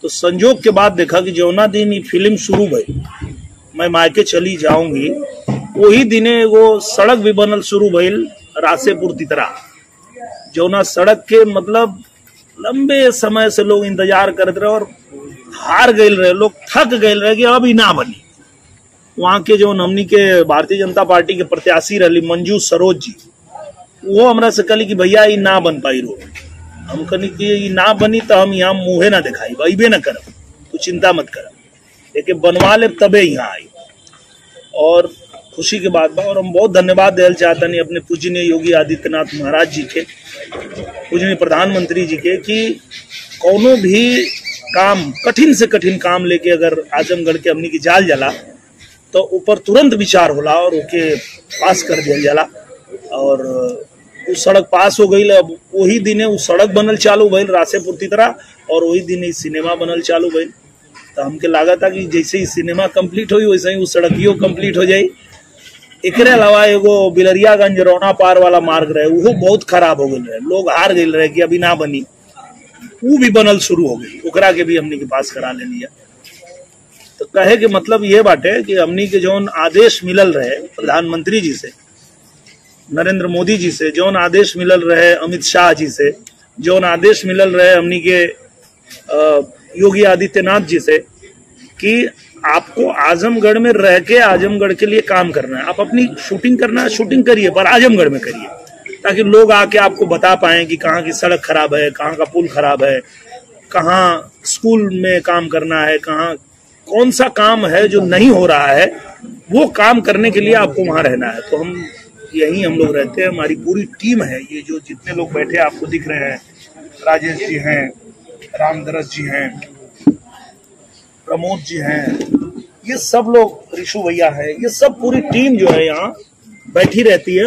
तो संजोग के बाद देखा कि जौना दिन ये फिल्म शुरू भई, मैं मायके चली जाऊंगी, वही दिने वो सड़क भी बनल शुरू भइल रासेपुर तितरा, जौना सड़क के मतलब लंबे समय से लोग इंतजार करते रहे और हार गए रहे, लोग थक गए रहे कि अब ही ना बनी। वहां के जो हमनी के भारतीय जनता पार्टी के प्रत्याशी रही मंजू सरोज जी, वो हमरा से कहली कि भैया ये ना बन पाई रोड। हम कहनी कि ये ना बनी तो हम यहाँ मुँहे ना दिखाई, अबे ना करब, तू चिंता मत कर, लेकिन बनवा ले तबे यहाँ आई। और खुशी के बात बा, और हम बहुत धन्यवाद देना चाहते अपने पूजनीय योगी आदित्यनाथ महाराज जी के, पूजनीय प्रधानमंत्री जी के, कि कोनो भी काम, कठिन से कठिन काम लेके अगर आजमगढ़ के हमनी की जाल जाला तो ऊपर तुरंत विचार होला और ओके पास कर दिया जाला। और वो सड़क पास हो गई, अब वही दिने वो सड़क बनल चालू भइल रासेपुर तितरा, और वही दिन सिनेमा बनल चालू भइल। तो हमके लागत था कि जैसे ही सिनेमा कंप्लीट हुई वैसे ही वो सड़कियों कंप्लीट हो जाई। एकरे अलावा एगो बिलरियागंज रौना पार वाला मार्ग रहे, वो बहुत खराब हो गई रहे, लोग हार गए रहे कि अभी ना बनी, वो भी बनल शुरू हो गई, ओकरा के भी हमनी के पास करा ले लिया। तो कहे के मतलब ये बाटे कि हमनी के जौन आदेश मिलल रहे प्रधानमंत्री जी से, नरेंद्र मोदी जी से, जौन आदेश मिलल रहे अमित शाह जी से, जौन आदेश मिलल रहे हमनी के योगी आदित्यनाथ जी से, कि आपको आजमगढ़ में रह के आजमगढ़ के लिए काम करना है, आप अपनी शूटिंग करना है शूटिंग करिए, पर आजमगढ़ में करिए, ताकि लोग आके आपको बता पाएं कि कहाँ की सड़क खराब है, कहाँ का पुल खराब है, कहाँ स्कूल में काम करना है, कहाँ कौन सा काम है जो नहीं हो रहा है, वो काम करने के लिए आपको वहां रहना है। तो हम यहीं हम लोग रहते हैं, हमारी पूरी टीम है, ये जो जितने लोग बैठे आपको दिख रहे हैं, राजेश जी हैं, रामदरस जी हैं, प्रमोद जी हैं, ये सब लोग, ऋषु भैया है, ये सब पूरी टीम जो है यहाँ बैठी रहती है।